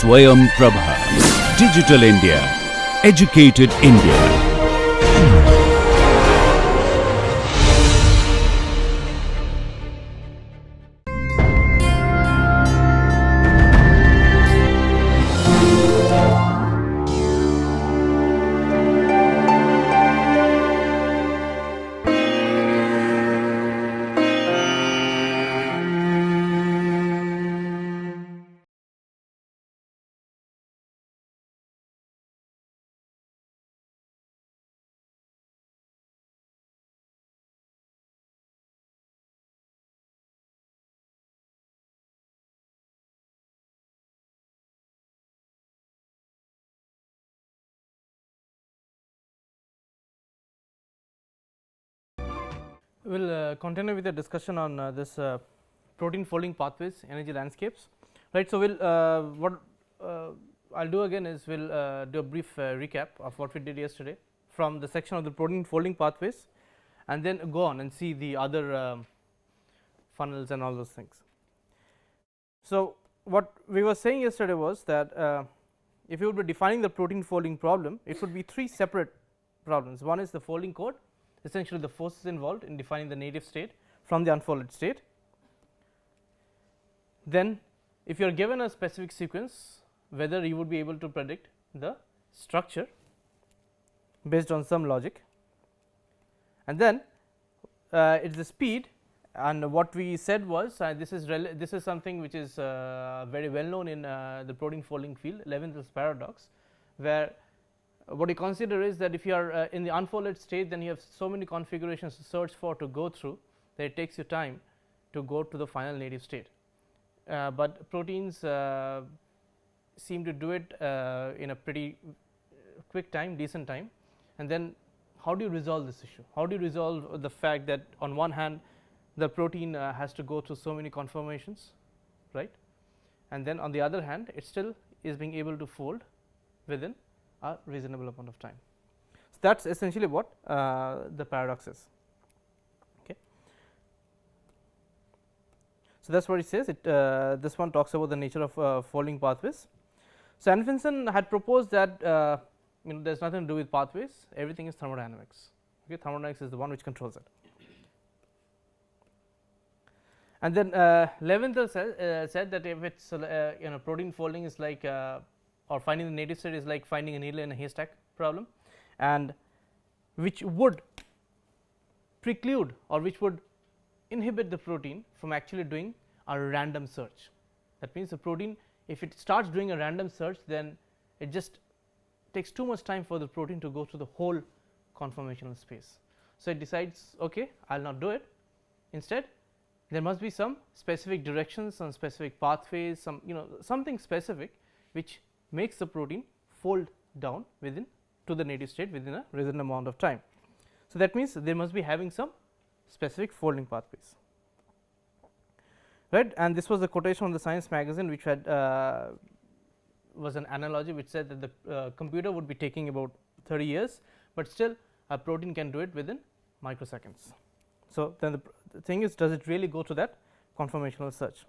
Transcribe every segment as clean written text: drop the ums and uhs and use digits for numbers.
Swayam Prabha. Digital India. Educated India. We will continue with the discussion on this protein folding pathways, energy landscapes, right. So, we will what I will do again is we will do a brief recap of what we did yesterday from the section of the protein folding pathways, and then go on and see the other funnels and all those things. So, what we were saying yesterday was that if you would be defining the protein folding problem, it would be three separate problems. One is the folding code, essentially the forces involved in defining the native state from the unfolded state. Then if you are given a specific sequence, whether you would be able to predict the structure based on some logic, and then it is the speed, and what we said was this is something which is very well known in the protein folding field, Lewin's paradox, where what you consider is that if you are in the unfolded state, then you have so many configurations to search for, to go through, that it takes you time to go to the final native state. But proteins seem to do it in a pretty quick time, decent time. And then how do you resolve this issue? How do you resolve the fact that on one hand the protein has to go through so many conformations, right, and then on the other hand it still is being able to fold within a reasonable amount of time. So, that is essentially what the paradox is. Okay. So, that is what it says. This one talks about the nature of folding pathways. So, Anfinsen had proposed that there is nothing to do with pathways, everything is thermodynamics. Okay. Thermodynamics is the one which controls it. And then Leventhal said that if it's protein folding is like or finding the native state is like finding a needle in a haystack problem, and which would preclude or which would inhibit the protein from actually doing a random search. That means the protein, if it starts doing a random search, then it just takes too much time for the protein to go through the whole conformational space. So, it decides, okay, I will not do it. Instead, there must be some specific directions, some specific pathways, some something specific which makes the protein fold down within to the native state within a reasonable amount of time. So, that means there must be having some specific folding pathways, right. And this was the quotation from the Science magazine, which had was an analogy which said that the computer would be taking about 30 years, but still a protein can do it within microseconds. So, then the thing is, does it really go to that conformational search?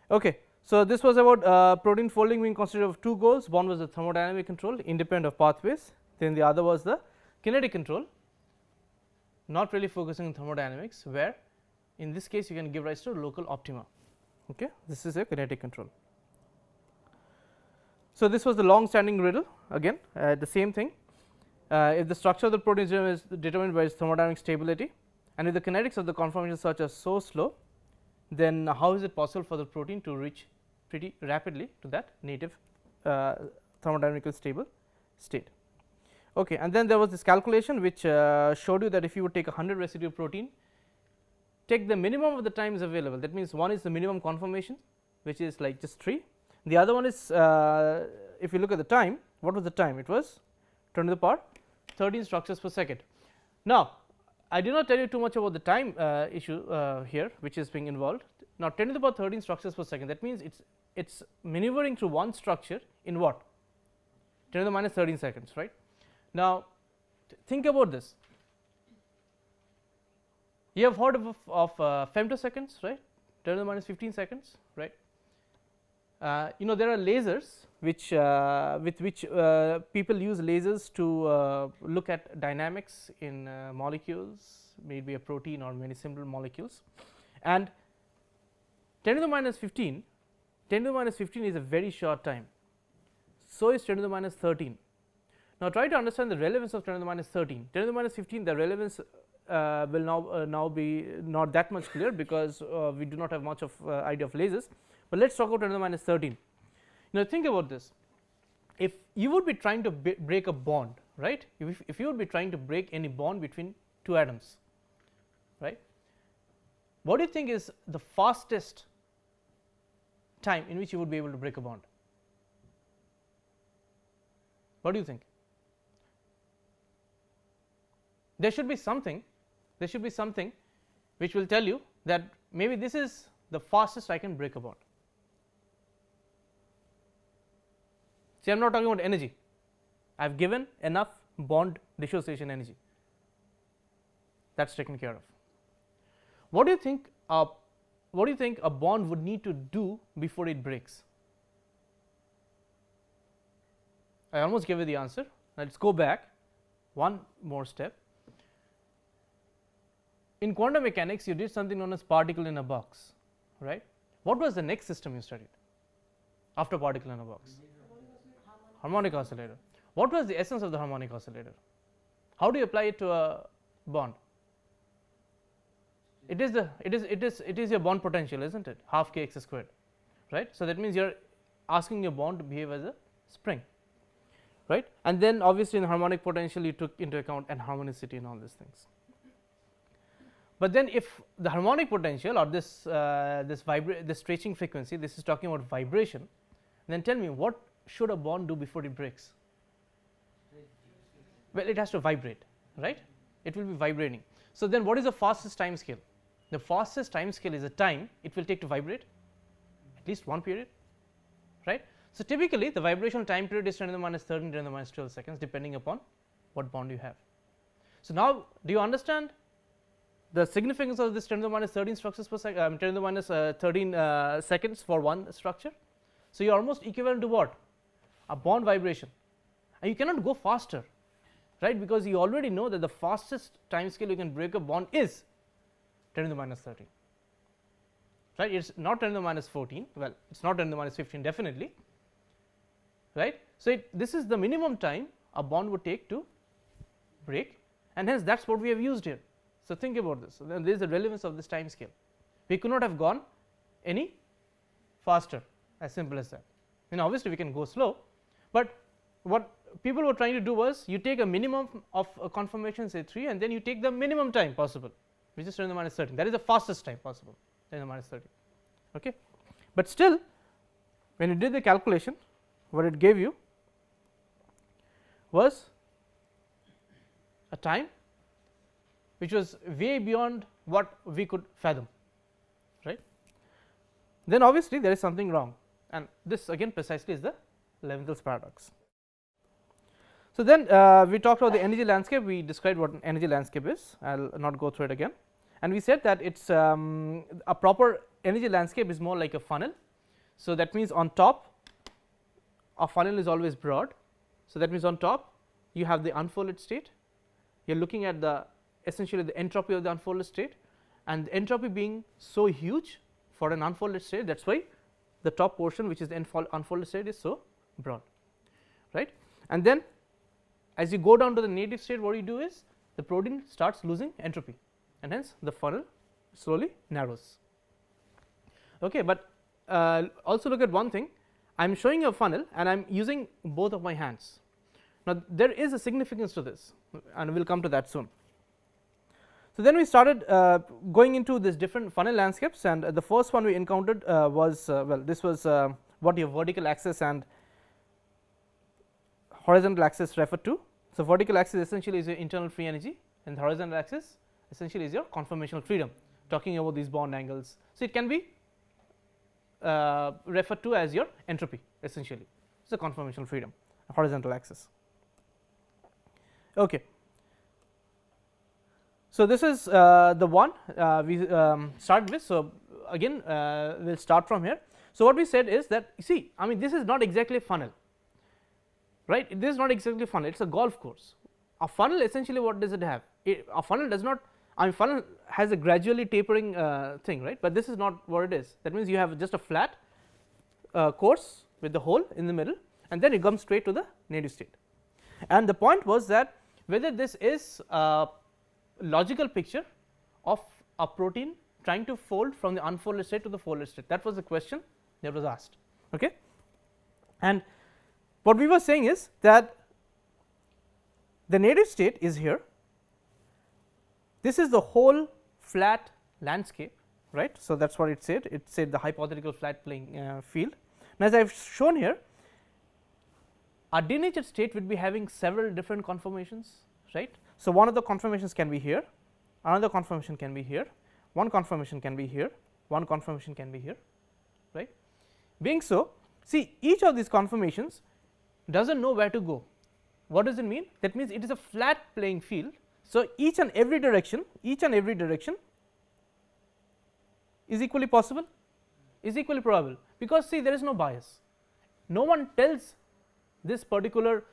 Okay. So, this was about protein folding being considered of two goals. One was the thermodynamic control independent of pathways, then the other was the kinetic control, not really focusing on thermodynamics, where in this case you can give rise to local optima. Okay. This is a kinetic control. So, this was the long standing riddle, again the same thing. If the structure of the protein is determined by its thermodynamic stability, and if the kinetics of the conformation search are so slow, then how is it possible for the protein to reach pretty rapidly to that native thermodynamically stable state. Okay. And then there was this calculation which showed you that if you would take 100 residue protein, take the minimum of the times available, that means one is the minimum conformation, which is like just 3, the other one is if you look at the time, what was the time? It was 10 to the power 13 structures per second. Now, I did not tell you too much about the time issue here which is being involved. Now, 10 to the power 13 structures per second, that means it's maneuvering through one structure in what, 10 to the minus 13 seconds, right. Now, think about this, you have heard of femtoseconds, right, 10 to the minus 15 seconds, right. there are lasers which with which people use lasers to look at dynamics in molecules, maybe a protein or many simple molecules, and 10 to the minus 15 is a very short time. So is 10 to the minus 13. Now try to understand the relevance of 10 to the minus 13. 10 to the minus 15, the relevance will now be not that much clear, because we do not have much of idea of lasers. But let us talk about 10 to the minus 13. Now think about this. If you would be trying to break a bond, right? If you would be trying to break any bond between two atoms, right? What do you think is the fastest time in which you would be able to break a bond? What do you think? There should be something which will tell you that maybe this is the fastest I can break a bond. See, I am not talking about energy. I have given enough bond dissociation energy. That is taken care of. What do you think a bond would need to do before it breaks? I almost gave you the answer. Let us go back one more step. In quantum mechanics, you did something known as particle in a box, right? What was the next system you studied after particle in a box? Harmonic oscillator. What was the essence of the harmonic oscillator? How do you apply it to a bond? It is your bond potential, isn't it? Half kx squared, right? So that means you are asking your bond to behave as a spring, right? And then obviously in harmonic potential you took into account anharmonicity and all these things. But then if the harmonic potential or this stretching frequency, this is talking about vibration, then tell me, what should a bond do before it breaks? Well, it has to vibrate, right? It will be vibrating. So then what is the fastest time scale? The fastest time scale is the time it will take to vibrate, at least one period, right? So typically the vibrational time period is 10 to the minus 13, 10 to the minus 12 seconds, depending upon what bond you have. So now do you understand the significance of this 10 to the minus 13 structures per second, 10 to the minus 13 seconds for one structure? So you are almost equivalent to what? A bond vibration, and you cannot go faster, right? Because you already know that the fastest time scale you can break a bond is 10 to the minus 13, right? It is not 10 to the minus 14, well, it is not 10 to the minus 15 definitely, right? So this is the minimum time a bond would take to break, and hence that is what we have used here. So think about this. So then there is the relevance of this time scale. We could not have gone any faster, as simple as that. Obviously we can go slow, but what people were trying to do was, you take a minimum of a conformation, say 3, and then you take the minimum time possible, which is 10 to the minus 13. That is the fastest time possible, 10 to the minus 13. Okay, but still, when you did the calculation, what it gave you was a time which was way beyond what we could fathom, right? Then obviously there is something wrong, and this again precisely is the Leventhal's paradox. So then we talked about the energy landscape. We described what an energy landscape is. I will not go through it again, and we said that it is a proper energy landscape is more like a funnel. So that means on top, a funnel is always broad. So that means on top you have the unfolded state. You are looking at the essentially the entropy of the unfolded state, and the entropy being so huge for an unfolded state, that is why the top portion, which is the unfolded state, is so broad, right? And then as you go down to the native state, what you do is the protein starts losing entropy, and hence the funnel slowly narrows. Okay, but also look at one thing. I am showing a funnel and I am using both of my hands. Now there is a significance to this, and we will come to that soon. So then we started going into this different funnel landscapes, and the first one we encountered was well, this was what your vertical axis and horizontal axis refer to. So vertical axis essentially is your internal free energy, and the horizontal axis essentially is your conformational freedom, talking about these bond angles. So it can be referred to as your entropy essentially. It's a conformational freedom, horizontal axis. Okay. So this is the one we started with. So again we will start from here. So, what we said is that, see, I mean, this is not exactly a funnel, right. This is not exactly a funnel, it is a golf course. A funnel essentially what does it have? A funnel does not, I mean, funnel has a gradually tapering thing, right, but this is not what it is. That means you have just a flat course with the hole in the middle, and then it comes straight to the native state. And the point was that whether this is a logical picture of a protein trying to fold from the unfolded state to the folded state, that was the question that was asked. Okay. And what we were saying is that the native state is here, this is the whole flat landscape, right. So, that is what it said the hypothetical flat playing field. Now, as I have shown here, a denatured state would be having several different conformations, right. So, one of the conformations can be here, another conformation can be here, one conformation can be here, one conformation can be here, right. Being so, see, each of these conformations does not know where to go. What does it mean? That means it is a flat playing field. So, each and every direction is equally possible, is equally probable, because see, there is no bias. No one tells this particular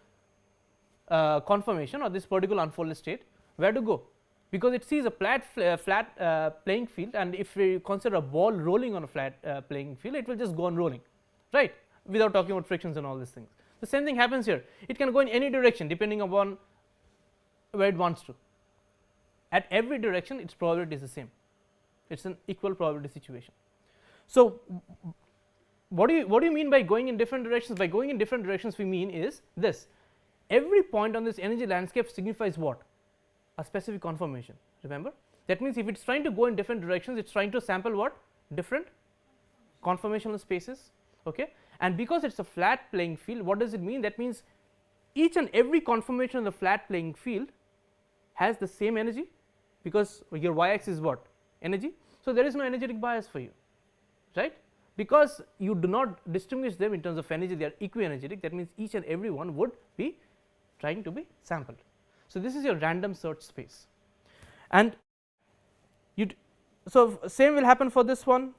conformation or this particular unfolded state where to go, because it sees a flat playing field, and if we consider a ball rolling on a flat playing field, it will just go on rolling, right, without talking about frictions and all these things. The same thing happens here, it can go in any direction depending upon where it wants to. At every direction its probability is the same, it is an equal probability situation. So, what do you mean by going in different directions? By going in different directions, we mean is this: every point on this energy landscape signifies what? A specific conformation. Remember, that means if it is trying to go in different directions, it is trying to sample what? Different conformational spaces. Okay. And because it is a flat playing field, what does it mean? That means each and every conformation of the flat playing field has the same energy, because your y axis is what? Energy. So, there is no energetic bias for you, right, because you do not distinguish them in terms of energy, they are equi-energetic. That means each and every one would be trying to be sampled. So, this is your random search space, and so same will happen for this one,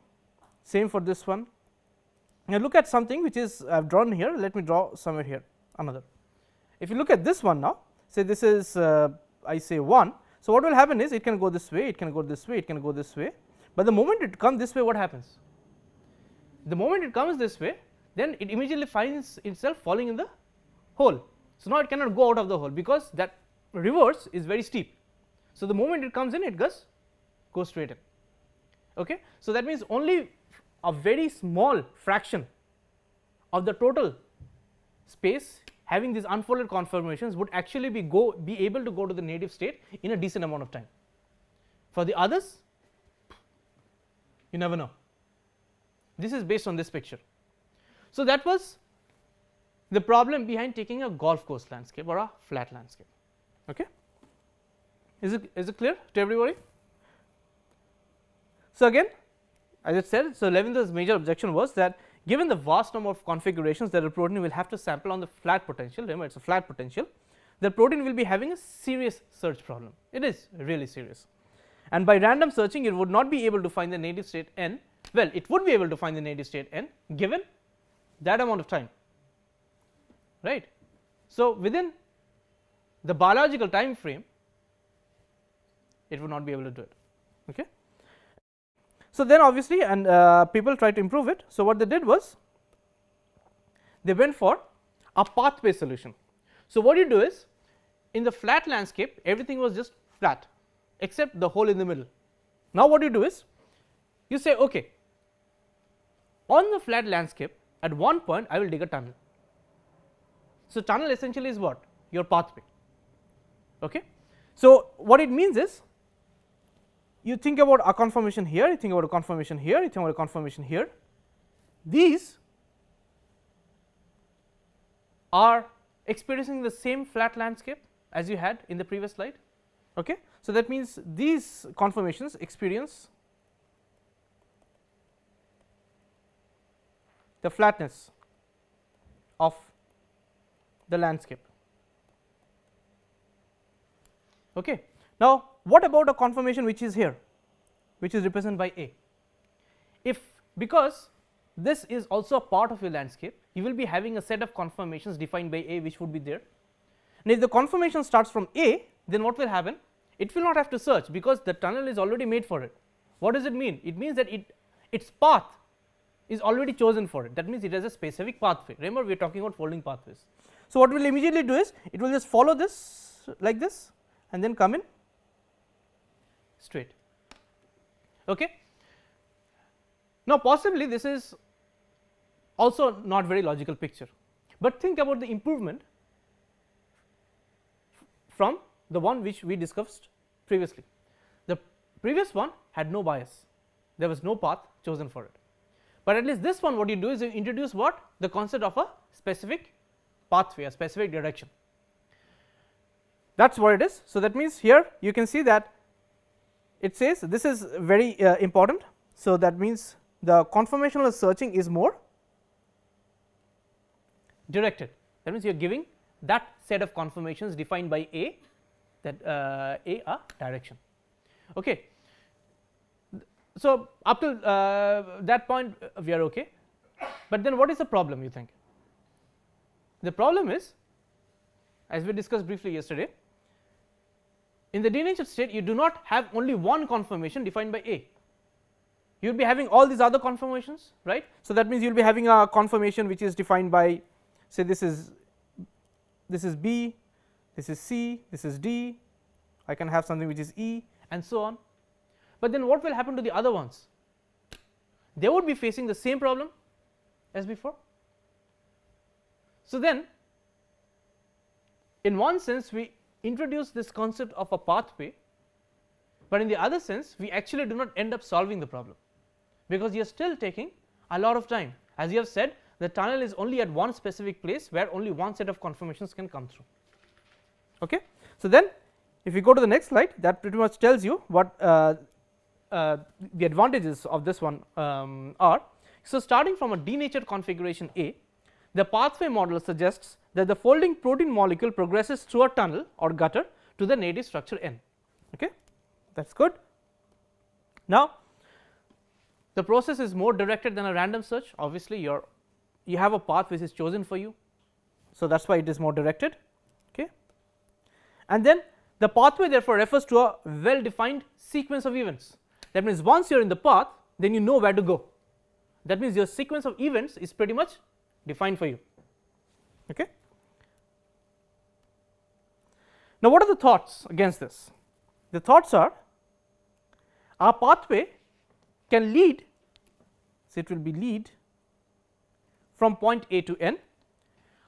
same for this one. Now, look at something which is I have drawn here. Let me draw somewhere here another. If you look at this one now, say this is I say 1. So, what will happen is it can go this way, it can go this way, it can go this way, but the moment it comes this way, what happens? The moment it comes this way, then it immediately finds itself falling in the hole. So, now it cannot go out of the hole, because that reverse is very steep. So, the moment it comes in, it goes straight in. Okay. So, that means only a very small fraction of the total space having these unfolded conformations would actually be able to go to the native state in a decent amount of time. For the others, you never know. This is based on this picture. So, that was the problem behind taking a golf course landscape or a flat landscape. Okay. Is it clear to everybody? So, again, as I said, so Levin's major objection was that given the vast number of configurations that a protein will have to sample on the flat potential, remember it is a flat potential, the protein will be having a serious search problem. It is really serious, and by random searching it would not be able to find the native state n. Well, it would be able to find the native state n given that amount of time, right. So, within the biological time frame it would not be able to do it. Okay. So, then obviously, and people try to improve it. So, what they did was they went for a path based solution. So, what you do is in the flat landscape everything was just flat except the hole in the middle. Now, what you do is you say, okay, on the flat landscape at one point I will dig a tunnel. So, tunnel essentially is what? Your pathway. Okay. So, what it means is you think about a conformation here, you think about a conformation here, you think about a conformation here. These are experiencing the same flat landscape as you had in the previous slide. Okay. So, that means these conformations experience the flatness of the landscape. Okay. Now, what about a conformation which is here, which is represented by A? if, because this is also a part of your landscape, you will be having a set of conformations defined by A which would be there. And if the conformation starts from A, then what will happen? It will not have to search, because the tunnel is already made for it. What does it mean? It means that its path is already chosen for it. That means it has a specific pathway. Remember, we are talking about folding pathways. So what will immediately do is, it will just follow this like this and then come in straight. Okay. Now possibly this is also not very logical picture, but think about the improvement from the one which we discussed previously. The previous one had no bias, there was no path chosen for it, but at least this one, what you do is you introduce what? The concept of a specific pathway, a specific direction. That is what it is. So that means here you can see that it says this is very important. So that means the conformational searching is more directed. That means you are giving that set of conformations defined by A, that A a direction. Okay. So up till that point we are okay, but then what is the problem, you think? The problem is, as we discussed briefly yesterday, in the denatured state you do not have only one conformation defined by A, you will be having all these other conformations, right. So that means you will be having a conformation which is defined by, say, this is B, this is C, this is D, I can have something which is E, and so on. But then what will happen to the other ones? They would be facing the same problem as before. So then in one sense we introduce this concept of a pathway, but in the other sense we actually do not end up solving the problem, because you are still taking a lot of time. As you have said, the tunnel is only at one specific place where only one set of conformations can come through. Okay. So then if we go to the next slide, that pretty much tells you what the advantages of this one are. So starting from a denatured configuration A, the pathway model suggests that the folding protein molecule progresses through a tunnel or gutter to the native structure N. Okay, that is good. Now the process is more directed than a random search. Obviously you have a path which is chosen for you, so that is why it is more directed. Okay. And then the pathway therefore refers to a well defined sequence of events. That means once you are in the path, then you know where to go. That means your sequence of events is pretty much defined for you. Okay. Now what are the thoughts against this? The thoughts are, our pathway can lead, so it will be lead from point A to N.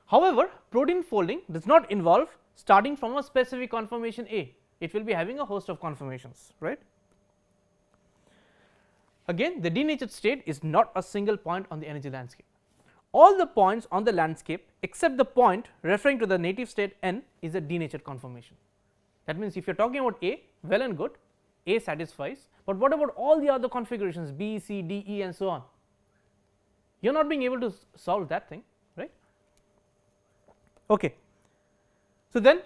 However, protein folding does not involve starting from a specific conformation A, it will be having a host of conformations, right. Again, the denatured state is not a single point on the energy landscape. All the points on the landscape except the point referring to the native state N is a denatured conformation. That means if you are talking about A, well and good, A satisfies, but what about all the other configurations B, C, D, E and so on? You are not being able to solve that thing, right. Okay. So then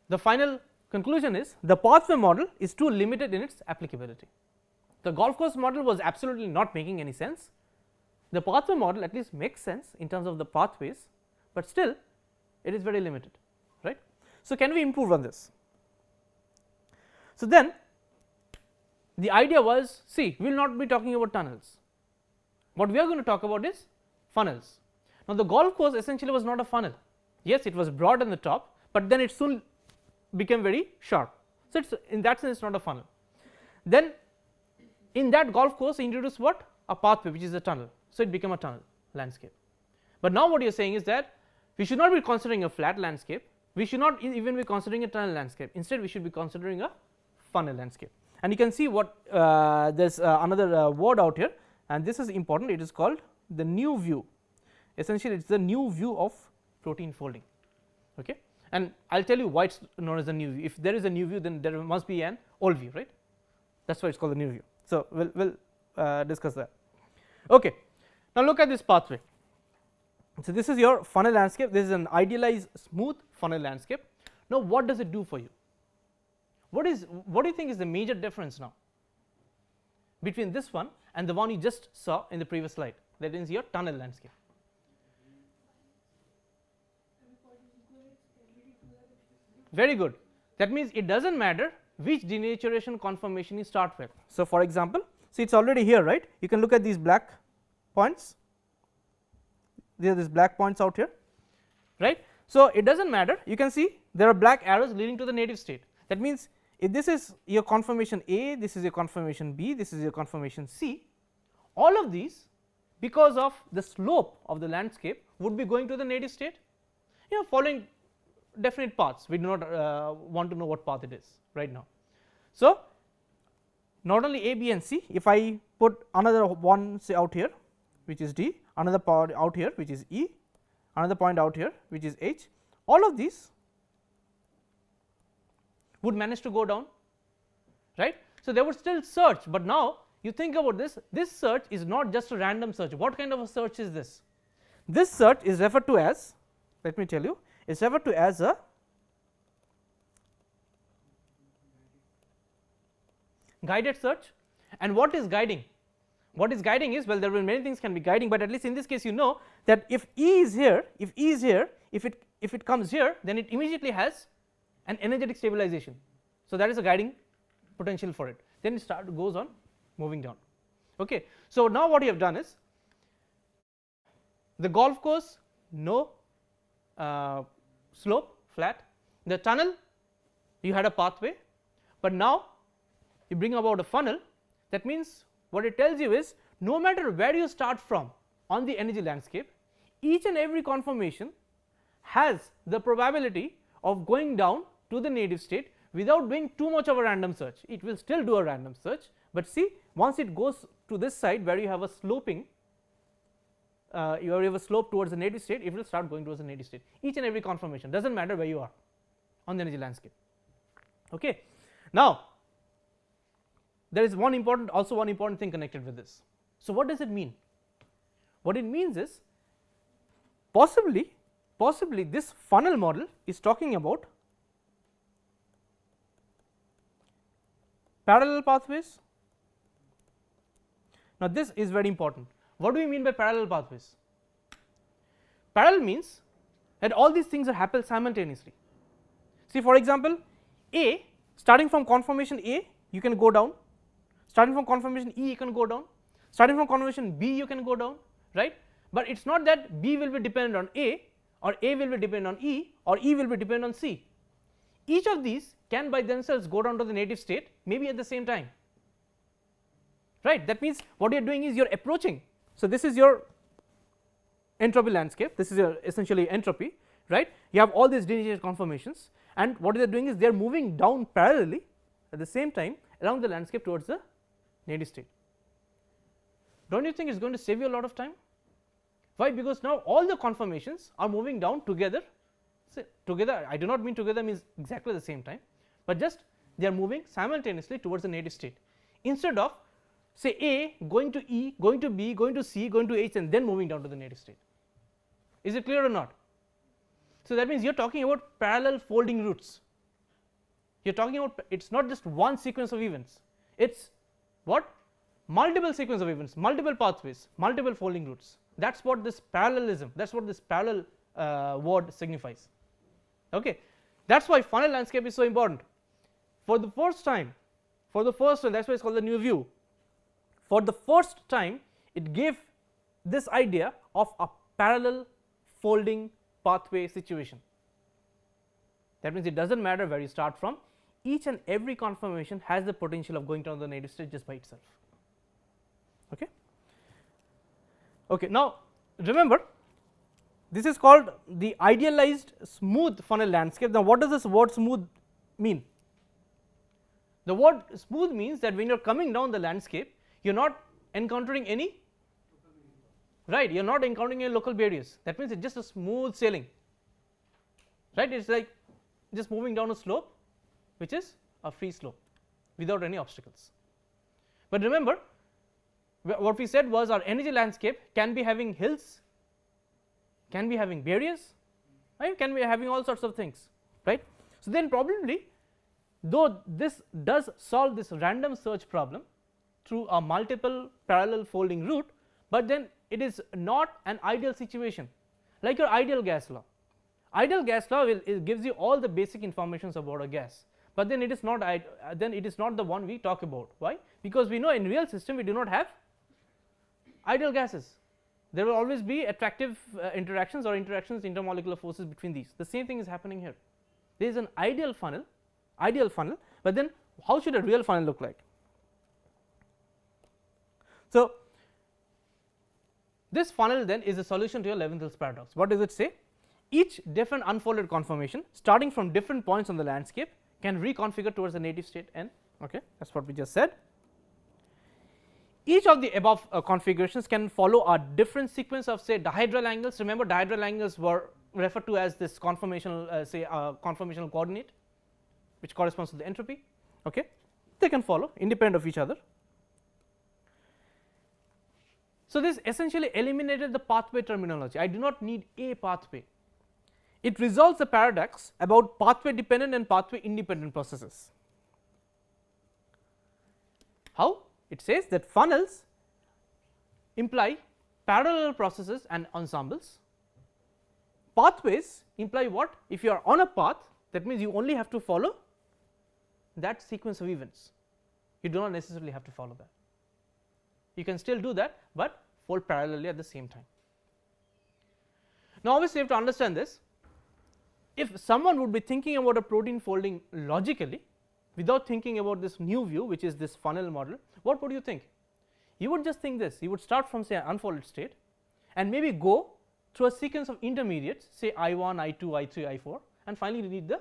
the final conclusion is, the pathway model is too limited in its applicability. The golf course model was absolutely not making any sense. The pathway model at least makes sense in terms of the pathways, but still it is very limited, right. So can we improve on this? So then the idea was, see, we will not be talking about tunnels, what we are going to talk about is funnels. Now the golf course essentially was not a funnel. Yes, it was broad on the top, but then it soon became very sharp. So it's, in that sense, it's not a funnel. Then in that golf course introduced what? A pathway which is a tunnel, so it became a tunnel landscape. But now what you are saying is that we should not be considering a flat landscape, we should not even be considering a tunnel landscape, instead we should be considering a funnel landscape. And you can see what there is another word out here, and this is important, it is called the new view. Essentially it is the new view of protein folding. Okay. And I will tell you why it is known as the new view. If there is a new view, then there must be an old view, right, that is why it is called the new view. So we will discuss that. Okay. Now look at this pathway. So this is your funnel landscape, this is an idealized smooth funnel landscape. Now what does it do for you? What do you think is the major difference now between this one and the one you just saw in the previous slide, that is your tunnel landscape. Very good. That means it does not matter which denaturation conformation you start with. So, for example, see it is already here, right. You can look at these black points, there are these black points out here, right. So, it does not matter, you can see there are black arrows leading to the native state. That means, if this is your conformation A, this is your conformation B, this is your conformation C, all of these because of the slope of the landscape would be going to the native state, you know, following definite paths. We do not want to know what path it is right now. So, not only A, B and C, if I put another one say out here which is D, another point out here which is E, another point out here which is H, all of these would manage to go down, right. So, they would still search, but now you think about this, this search is not just a random search. What kind of a search is this? This search is referred to as, let me tell you, is referred to as a guided search. And what is guiding? What is guiding is, well, there will be many things can be guiding, but at least in this case you know that if E is here, if E is here, if it comes here, then it immediately has an energetic stabilization. So, that is a guiding potential for it, then it goes on moving down. Okay. So, now what you have done is the golf course, no slope, flat, the tunnel you had a pathway, but now you bring about a funnel. That means what it tells you is, no matter where you start from on the energy landscape, each and every conformation has the probability of going down to the native state without doing too much of a random search. It will still do a random search, but see, once it goes to this side where you have a sloping, you have a slope towards the native state, it will start going towards the native state. Each and every conformation, does not matter where you are on the energy landscape. Okay. Now, there is one important thing connected with this. So, what does it mean? What it means is, possibly this funnel model is talking about parallel pathways. Now, this is very important. What do we mean by parallel pathways? Parallel means that all these things are happening simultaneously. See, for example, A, starting from conformation A you can go down, starting from conformation E you can go down, starting from conformation B you can go down, right. But it is not that B will be dependent on A, or A will be dependent on E, or E will be dependent on C. Each of these can by themselves go down to the native state maybe at the same time, right. That means what you are doing is you are approaching. So, this is your entropy landscape, this is your essentially entropy, right. You have all these denatured conformations, and what they are doing is they are moving down parallelly at the same time along the landscape towards the native state. Do not you think it is going to save you a lot of time? Why? Because now all the conformations are moving down together. So, together, I do not mean together means exactly the same time, but just they are moving simultaneously towards the native state, instead of say A going to E, going to B, going to C, going to H, and then moving down to the native state. Is it clear or not? So, that means you are talking about parallel folding routes. You are talking about, it is not just one sequence of events, it is what? Multiple sequence of events, multiple pathways, multiple folding routes. That is what this parallelism, that is what this parallel word signifies. Okay. That is why funnel landscape is so important. For the first time, that is why it is called the new view. For the first time, it gave this idea of a parallel folding pathway situation. That means it does not matter where you start from, each and every conformation has the potential of going down the native state just by itself. Okay. Okay. Now, remember, this is called the idealized smooth funnel landscape. Now, what does this word smooth mean? The word smooth means that when you are coming down the landscape, you are not encountering any, right, you are not encountering any local barriers. That means it is just a smooth sailing, right. It is like just moving down a slope which is a free slope without any obstacles. But remember, what we said was our energy landscape can be having hills, can be having barriers, right, can be having all sorts of things, right. So, then probably, though this does solve this random search problem through a multiple parallel folding route, but then it is not an ideal situation like your ideal gas law. Ideal gas law it gives you all the basic informations about a gas, but then it is not the one we talk about. Why? Because we know in real system we do not have ideal gases. There will always be attractive interactions or interactions, intermolecular forces between these. The same thing is happening here. There is an ideal funnel, but then how should a real funnel look like? So, this funnel then is a solution to your Levinthel's paradox. What does it say? Each different unfolded conformation starting from different points on the landscape can reconfigure towards the native state n. Okay, that is what we just said. Each of the above configurations can follow a different sequence of say dihedral angles. Remember, dihedral angles were referred to as this conformational conformational coordinate, which corresponds to the entropy. Okay, they can follow independent of each other. So, this essentially eliminated the pathway terminology. I do not need a pathway. It resolves the paradox about pathway dependent and pathway independent processes. How? It says that funnels imply parallel processes and ensembles. Pathways imply what? If you are on a path, that means you only have to follow that sequence of events. You do not necessarily have to follow that. You can still do that, but fold parallelly at the same time. Now, obviously, you have to understand this. If someone would be thinking about a protein folding logically without thinking about this new view, which is this funnel model, what would you think? You would just think this. You would start from say an unfolded state and maybe go through a sequence of intermediates, say I1, I2, I3, I4, and finally reach the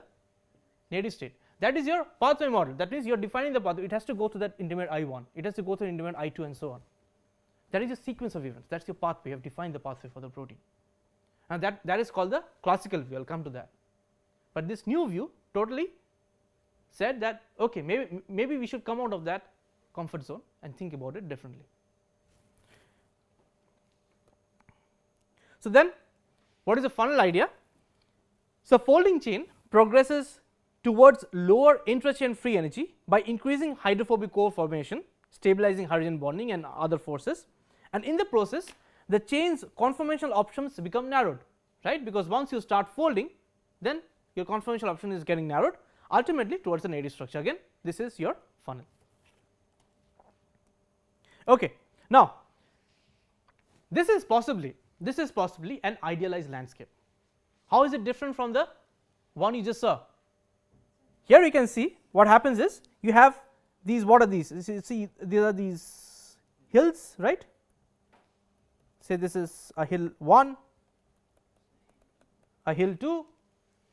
native state. That is your pathway model. That means you are defining the pathway. It has to go to that intermediate I1, it has to go through intermediate I2, and so on. That is a sequence of events. That is your pathway. You have defined the pathway for the protein, and that is called the classical view. I will come to that. But this new view totally said that okay, maybe we should come out of that comfort zone and think about it differently. So, then what is the funnel idea? So, folding chain progresses towards lower intra-chain free energy by increasing hydrophobic core formation, stabilizing hydrogen bonding and other forces, and in the process the chain's conformational options become narrowed, right, because once you start folding, then your conformational option is getting narrowed ultimately towards the native structure. Again, this is your funnel. Okay. Now, this is possibly an idealized landscape. How is it different from the one you just saw? Here you can see what happens is you have these, what are these? You see, these are these hills, right? Say this is a hill 1, a hill 2,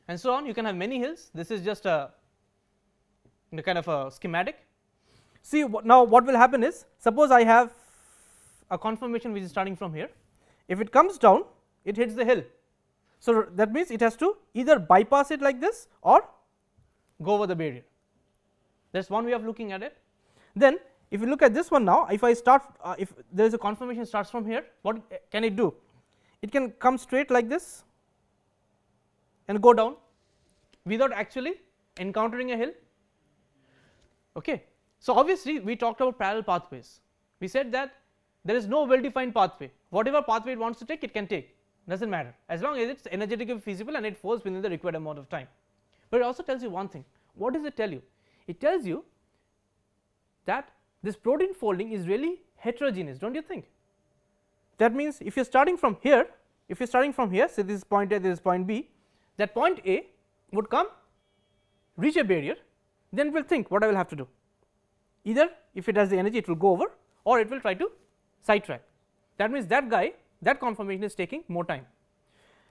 and so on. You can have many hills. This is just a kind of a schematic. See, now what will happen is, suppose I have a conformation which is starting from here. If it comes down, it hits the hill. So, that means it has to either bypass it like this or go over the barrier. That is one way of looking at it. Then if you look at this one now, if I start if there is a conformation starts from here, what can it do? It can come straight like this and go down without actually encountering a hill. Okay. So, obviously, we talked about parallel pathways. We said that there is no well defined pathway. Whatever pathway it wants to take, it can take, does not matter, as long as it is energetically feasible and it falls within the required amount of time. But it also tells you one thing. What does it tell you? It tells you that this protein folding is really heterogeneous, do not you think? That means if you are starting from here, say this is point A, this is point B, that point A would come, reach a barrier, then it will think what I will have to do. Either if it has the energy, it will go over, or it will try to sidetrack. That means that guy, that conformation is taking more time.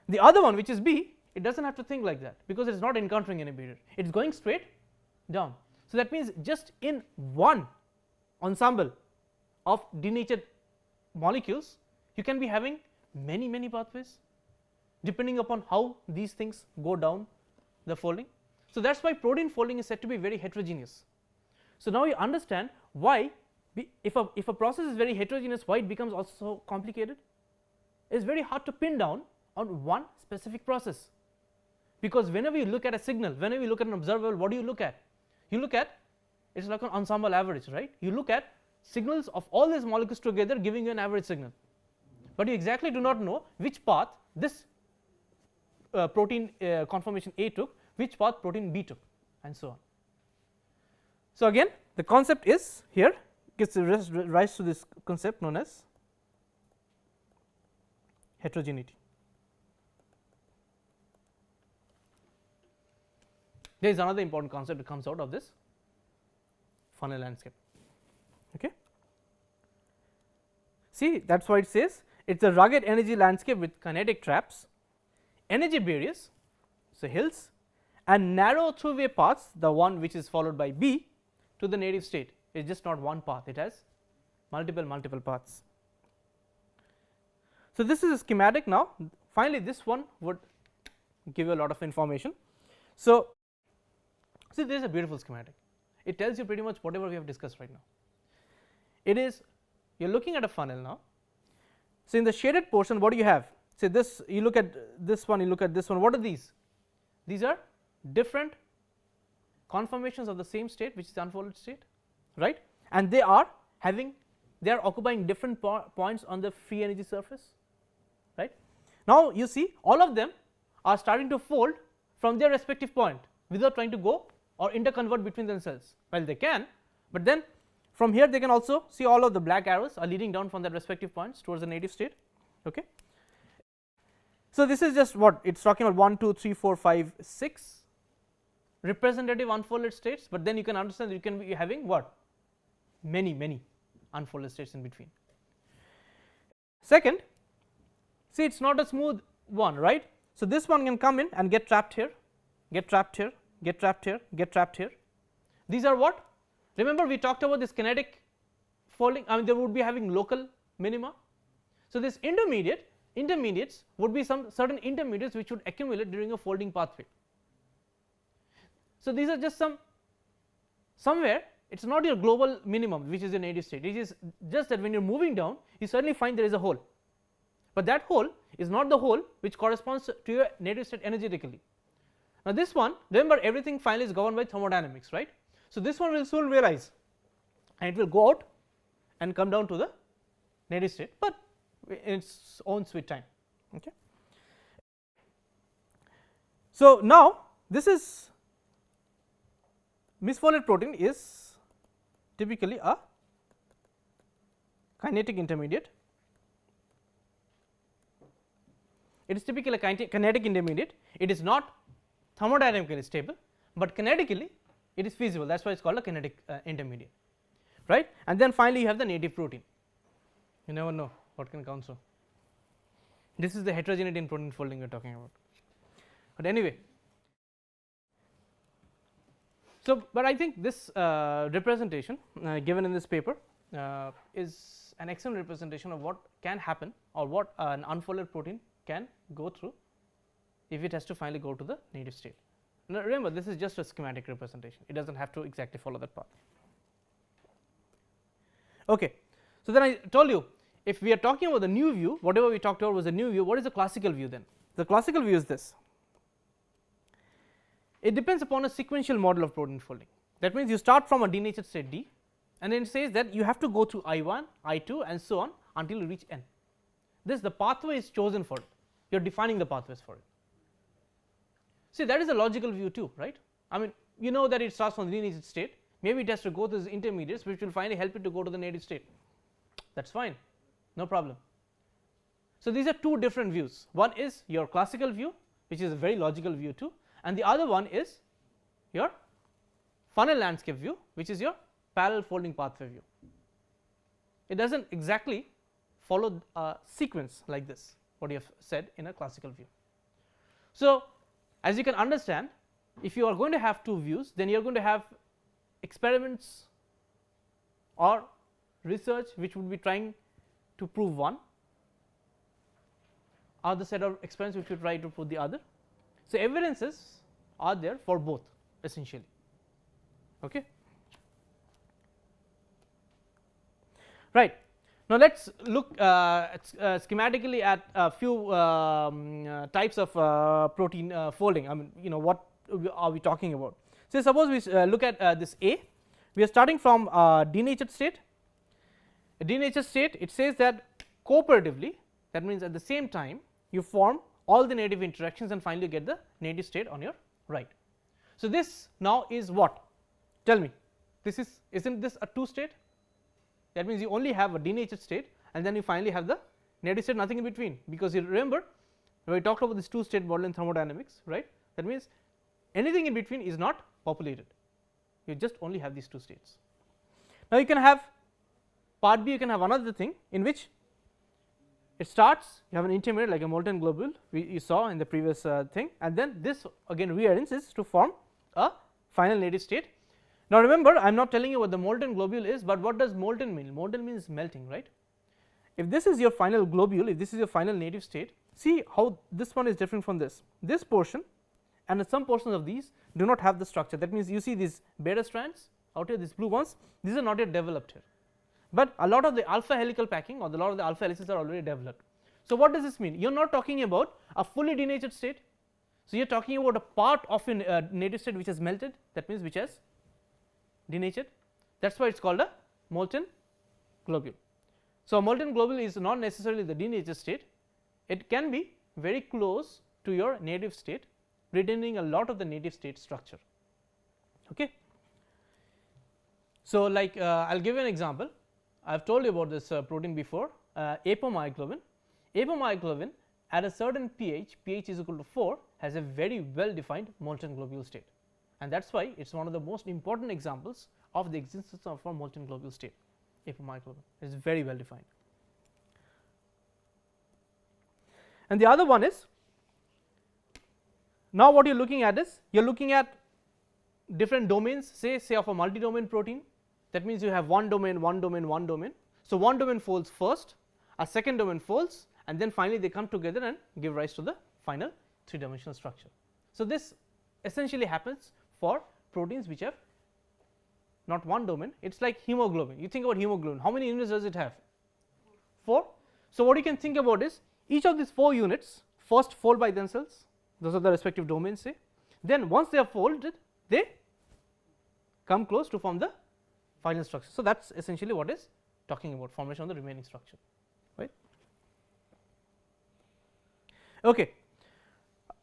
The other one, which is B, it does not have to think like that, because it is not encountering any barrier, it is going straight down. So, that means just in one ensemble of denatured molecules, you can be having many pathways depending upon how these things go down the folding. So, that is why protein folding is said to be very heterogeneous. So, now you understand why if a process is very heterogeneous, why it becomes also so complicated. It is very hard to pin down on one specific process, because whenever you look at a signal, whenever you look at an observable, what do you look at? You look at, it is like an ensemble average, right? You look at signals of all these molecules together giving you an average signal, but you exactly do not know which path this protein conformation A took, which path protein B took, and so on. So again the concept is here gives rise to this concept known as heterogeneity. There is another important concept that comes out of this funnel landscape. Okay. See, that is why it says it is a rugged energy landscape with kinetic traps, energy barriers, so hills, and narrow throughway paths, the one which is followed by B to the native state. It is just not one path, it has multiple paths. So this is a schematic now. Finally this one would give you a lot of information. So see, this is a beautiful schematic. It tells you pretty much whatever we have discussed right now. It is, you are looking at a funnel now. So in the shaded portion, what do you have? Say this, you look at this one, you look at this one. What are these? These are different conformations of the same state, which is the unfolded state, right? And they are occupying different points on the free energy surface, right? Now you see all of them are starting to fold from their respective point without trying to go or interconvert between themselves. Well, they can, but then from here they can also see all of the black arrows are leading down from their respective points towards the native state. Okay. So this is just what it is talking about 1, 2, 3, 4, 5, 6 representative unfolded states, but then you can understand that you can be having what, many unfolded states in between. Second, see, it is not a smooth one, right? So this one can come in and get trapped here, get trapped here, get trapped here, get trapped here. These are what? Remember we talked about this kinetic folding, I mean they would be having local minima. So this intermediates would be some certain intermediates which would accumulate during a folding pathway. So these are just somewhere, it is not your global minimum which is your native state, it is just that when you are moving down you suddenly find there is a hole, but that hole is not the hole which corresponds to your native state energetically. Now this one, remember everything finally is governed by thermodynamics, right? So this one will soon realize and it will go out and come down to the native state, but in its own sweet time. Okay. So now this is misfolded protein is typically a kinetic intermediate. It is typically a kinetic intermediate. It is not thermodynamically stable, but kinetically it is feasible, that is why it is called a kinetic intermediate, right? And then finally you have the native protein. You never know what can come through. This is the heterogeneity in protein folding we are talking about. But anyway, so but I think this representation given in this paper is an excellent representation of what can happen or what an unfolded protein can go through if it has to finally go to the native state. Now remember, this is just a schematic representation, it does not have to exactly follow that path. Okay. So then I told you, if we are talking about the new view, whatever we talked about was the new view, what is the classical view then? The classical view is this. It depends upon a sequential model of protein folding. That means you start from a denatured state D and then it says that you have to go through I1, I2 and so on until you reach N. This, the pathway is chosen for it, you are defining the pathways for it. See, that is a logical view too, right? I mean, you know that it starts from the denatured state, maybe it has to go through these intermediates which will finally help it to go to the native state, that is fine, no problem. So these are two different views, one is your classical view which is a very logical view too, and the other one is your funnel landscape view which is your parallel folding pathway view. It does not exactly follow a sequence like this, what you have said in a classical view. So as you can understand, if you are going to have two views, then you are going to have experiments or research which would be trying to prove one, or the set of experiments which would try to prove the other. So evidences are there for both essentially. Okay. Right. Now let us look schematically at a few types of protein folding. I mean, you know, what are we talking about? So suppose we look at this A, we are starting from denatured state a denatured state, it says that cooperatively, that means at the same time you form all the native interactions and finally get the native state on your right. So, this now is what? Tell me, this is, isn't this a 2 state? That means you only have a denatured state and then you finally have the native state, nothing in between, because you remember when we talked about this 2 state model in thermodynamics, right. That means anything in between is not populated, you just only have these 2 states. Now, you can have part B, you can have another thing in which it starts, you have an intermediate like a molten globule you saw in the previous thing, and then this again rearranges to form a final native state. Now, remember I am not telling you what the molten globule is, but what does molten mean? Molten means melting, right. If this is your final globule, if this is your final native state, see how this one is different from this. This portion and some portions of these do not have the structure. That means you see these beta strands out here, these blue ones, these are not yet developed here, but a lot of the alpha helical packing or a lot of the alpha helices are already developed. So, what does this mean? You are not talking about a fully denatured state. So, you are talking about a part of a native state which has melted, that means which has denatured, that is why it is called a molten globule. So, a molten globule is not necessarily the denatured state, it can be very close to your native state, retaining a lot of the native state structure. Okay. So, like I will give you an example. I have told you about this protein before, apomyoglobin. Apomyoglobin at a certain pH is equal to 4 has a very well defined molten globule state, and that is why it is one of the most important examples of the existence of a molten globule state. Apomyoglobin is very well defined. And the other one is, now what you are looking at is, you are looking at different domains, say of a multi domain protein, that means you have one domain, one domain, one domain. So, one domain folds first, a second domain folds, and then finally they come together and give rise to the final 3 dimensional structure. So, this essentially happens for proteins which have not one domain, it is like hemoglobin. You think about hemoglobin, how many units does it have? 4. So, what you can think about is, each of these 4 units first fold by themselves, those are the respective domains, say, then once they are folded they come close to form the final structure. So, that is essentially what is talking about formation of the remaining structure, right. Okay.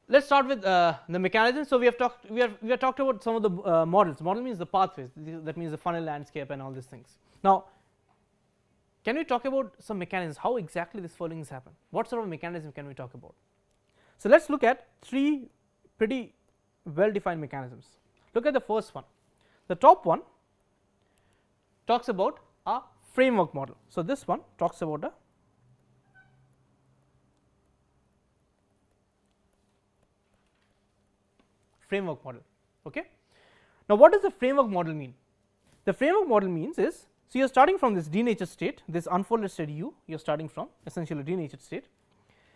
Let us start with the mechanism. So, we have talked about some of the models. Model means the pathways, that means the funnel landscape and all these things. Now, can we talk about some mechanisms, how exactly this folding has happened, what sort of mechanism can we talk about? So, let us look at 3 pretty well defined mechanisms. Look at the first one. The top one talks about a framework model. So, this one talks about a framework model. Okay. Now, what does the framework model mean? The framework model means is, so you are starting from this denatured state, this unfolded state u, you are starting from essentially denatured state.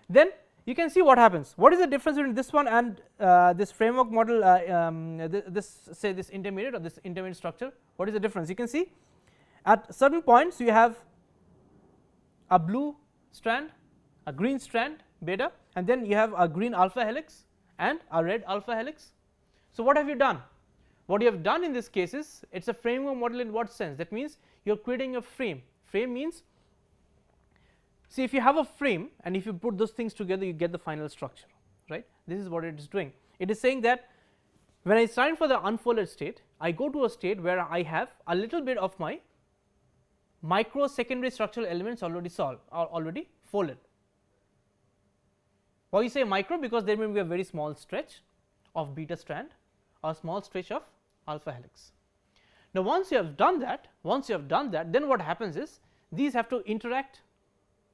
Then you can see what happens. What is the difference between this one and this framework model, this say this intermediate or this intermediate structure? What is the difference? You can see at certain points you have a blue strand, a green strand beta, and then you have a green alpha helix and a red alpha helix. So, what have you done? What you have done in this case is, it is a framework model in what sense? That means you are creating a frame. Frame means, see, if you have a frame and if you put those things together, you get the final structure, right. This is what it is doing. It is saying that when I sign for the unfolded state, I go to a state where I have a little bit of my micro secondary structural elements already solved or already folded. Why you say micro? Because there may be a very small stretch of beta strand or a small stretch of alpha helix. Now, once you have done that, then what happens is, these have to interact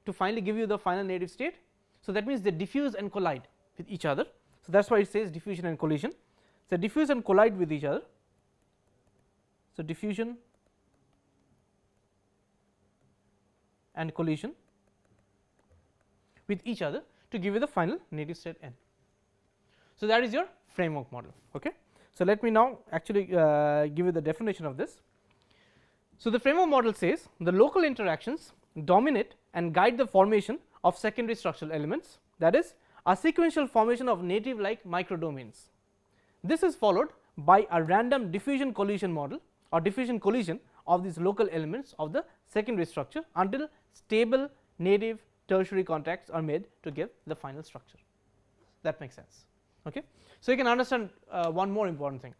to finally give you the final native state. So, that means they diffuse and collide with each other. So, that is why it says diffusion and collision. So, diffuse and collide with each other. So, diffusion and collision with each other to give you the final native state n. So, that is your framework model. Okay. So, let me now actually give you the definition of this. So, the framework model says the local interactions dominate and guide the formation of secondary structural elements, that is a sequential formation of native like microdomains. This is followed by a random diffusion collision model or diffusion collision of these local elements of the secondary structure until stable native tertiary contacts are made to give the final structure. That makes sense. Okay. So, you can understand one more important thing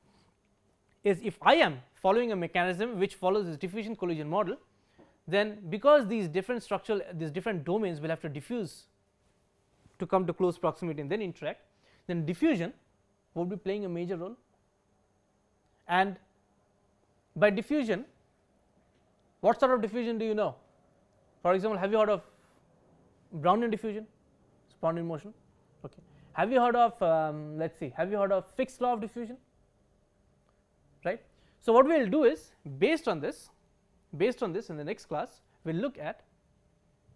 is, if I am following a mechanism which follows this diffusion collision model, then because these different structural, these different domains will have to diffuse to come to close proximity and then interact, then diffusion would be playing a major role. And by diffusion, what sort of diffusion do you know? For example, have you heard of Brownian diffusion, Brownian motion? Okay. Have you heard of let us see, have you heard of Fick's law of diffusion? Right. So, what we will do is, based on this in the next class we will look at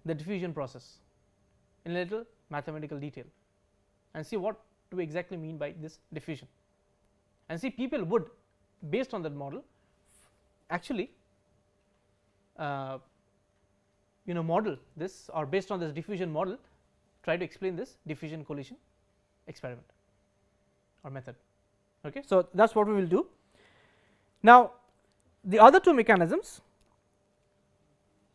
the diffusion process in a little mathematical detail and see what do we exactly mean by this diffusion, and see people would, based on that model, actually model this, or based on this diffusion model try to explain this diffusion collision experiment or method. Okay. So, that is what we will do. Now, the other two mechanisms,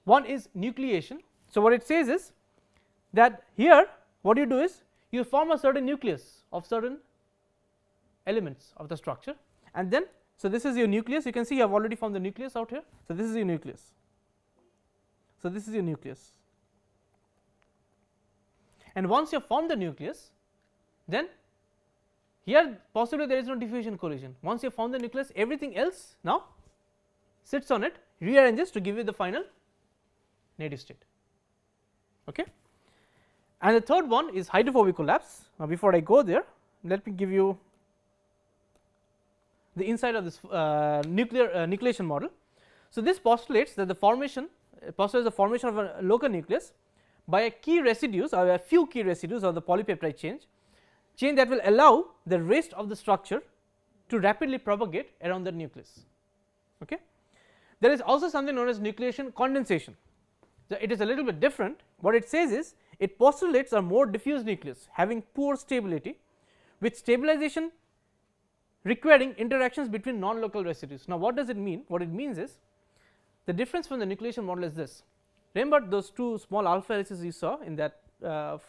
one is nucleation. So, what it says is that here what you do is you form a certain nucleus of certain elements of the structure, and then, so this is your nucleus, you can see you have already formed the nucleus out here. So, this is your nucleus. So, this is your nucleus, and once you have formed the nucleus, then here possibly there is no diffusion collision. Once you have formed the nucleus, everything else now sits on it, rearranges to give you the final native state. Okay. And the third one is hydrophobic collapse. Now, before I go there, let me give you the inside of this nucleation model. So, this postulates that the formation of a local nucleus by a key residues or a few key residues of the polypeptide chain that will allow the rest of the structure to rapidly propagate around the nucleus. Okay. There is also something known as nucleation condensation. So, it is a little bit different. What it says is, it postulates a more diffuse nucleus having poor stability, with stabilization requiring interactions between non-local residues. Now, what does it mean? What it means is, the difference from the nucleation model is this. Remember those two small alpha helices you saw in that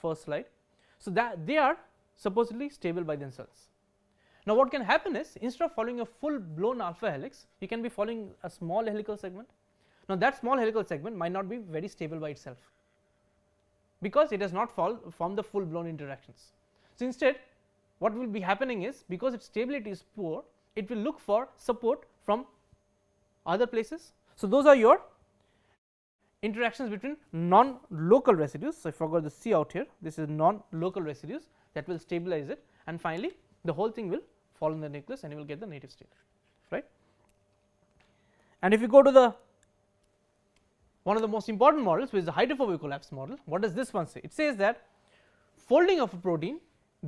first slide. So, that they are supposedly stable by themselves. Now, what can happen is, instead of following a full blown alpha helix, you can be following a small helical segment. Now, that small helical segment might not be very stable by itself, because it has not formed the full blown interactions. So, instead what will be happening is, because its stability is poor, it will look for support from other places. So, those are your interactions between non-local residues. So, I forgot the C out here, this is non-local residues that will stabilize it, and finally the whole thing will fall in the nucleus and you will get the native state, right. And if you go to the one of the most important models, which is the hydrophobic collapse model, what does this one say? It says that folding of a protein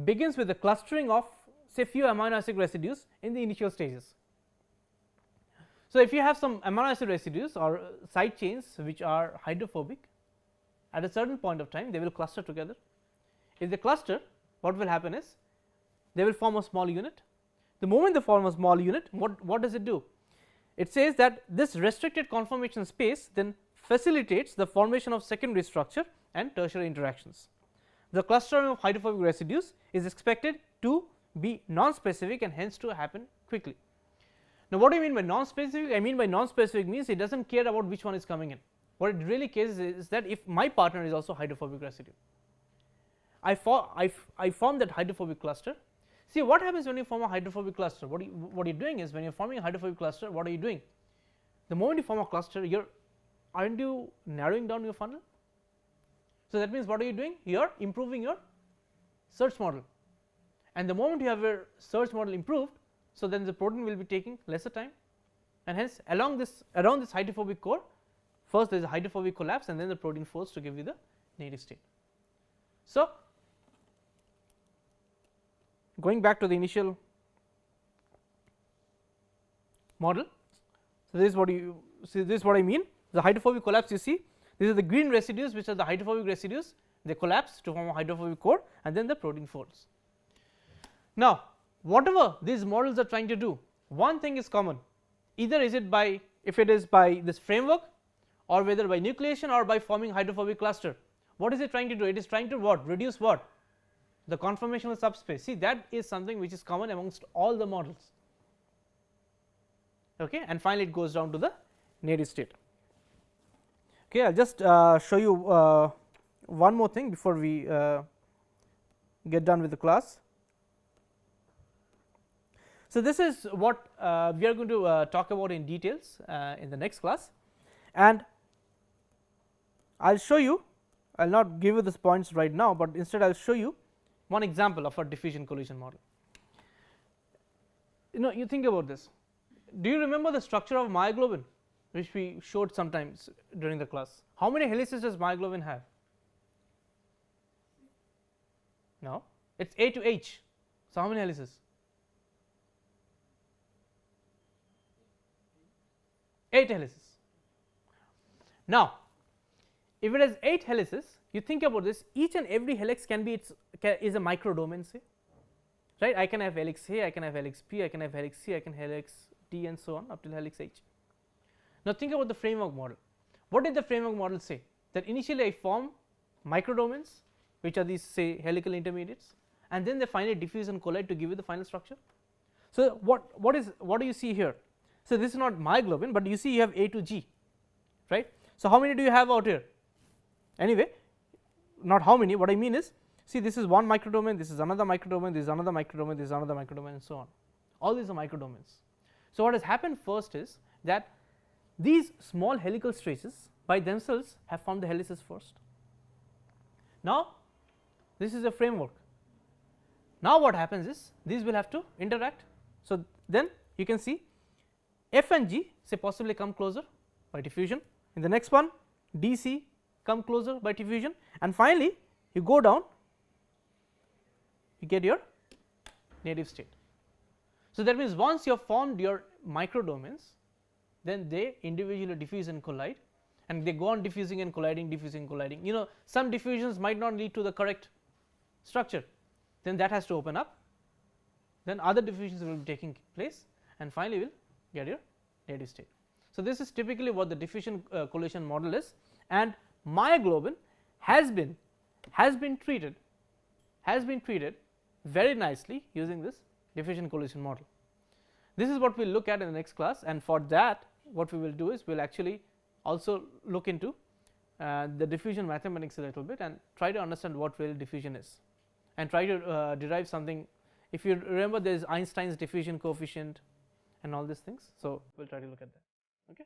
begins with the clustering of, say, few amino acid residues in the initial stages. So, if you have some amino acid residues or side chains which are hydrophobic, at a certain point of time they will cluster together. If they cluster, what will happen is they will form a small unit. The moment they form a small unit, what does it do? It says that this restricted conformation space then facilitates the formation of secondary structure and tertiary interactions. The clustering of hydrophobic residues is expected to be non-specific and hence to happen quickly. Now, what do you mean by non-specific? I mean by non-specific means it does not care about which one is coming in. What it really cares is that if my partner is also hydrophobic residue, I form that hydrophobic cluster. See, what happens when you form a hydrophobic cluster? What you are doing is, when you are forming a hydrophobic cluster, what are you doing? The moment you form a cluster, aren't you narrowing down your funnel? So, that means what are you doing? You are improving your search model, and the moment you have your search model improved, so then the protein will be taking lesser time, and hence around this hydrophobic core, first there is a hydrophobic collapse and then the protein folds to give you the native state. So, going back to the initial model, so this is what I mean. The hydrophobic collapse, you see, these are the green residues which are the hydrophobic residues, they collapse to form a hydrophobic core and then the protein folds. Now, whatever these models are trying to do, one thing is common, either is it by, if it is by this framework, or whether by nucleation or by forming hydrophobic cluster. What is it trying to do? It is trying to what? Reduce what? The conformational subspace. See, that is something which is common amongst all the models. Okay, and finally it goes down to the native state. Okay, I will just show you one more thing before we get done with the class. So, this is what we are going to talk about in details in the next class, and I will show you, I will not give you these points right now, but instead I will show you one example of a diffusion collision model. You think about this. Do you remember the structure of myoglobin, which we showed sometimes during the class? How many helices does myoglobin have? No, it is A to H. So, how many helices? Eight helices. Now, if it has 8 helices, you think about this, each and every helix can be is a microdomain, say, right? I can have helix A, I can have helix P, I can have helix C, I can have helix D, and so on up till helix H. Now, think about the framework model. What did the framework model say? That initially I form microdomains, which are these, say, helical intermediates, and then they finally diffuse and collide to give you the final structure. So, what do you see here? So, this is not myoglobin, but you see you have A to G, right. So, how many do you have out here? Anyway, not how many, what I mean is, see, this is one microdomain, this is another microdomain, this is another microdomain, this is another microdomain, and so on. All these are microdomains. So, what has happened first is that these small helical traces by themselves have formed the helices first. Now, this is a framework. Now, what happens is these will have to interact. So, then you can see F and G say possibly come closer by diffusion, in the next one D C come closer by diffusion, and finally you go down, you get your native state. So, that means once you have formed your microdomains, then they individually diffuse and collide, and they go on diffusing and colliding. Some diffusions might not lead to the correct structure, then that has to open up, then other diffusions will be taking place, and finally will get your native state. So, this is typically what the diffusion collision model is, and myoglobin has been treated very nicely using this diffusion collision model. This is what we will look at in the next class, and for that what we will do is we will actually also look into the diffusion mathematics a little bit and try to understand what really diffusion is, and try to derive something. If you remember, there is Einstein's diffusion coefficient and all these things. So, we will try to look at that. Okay.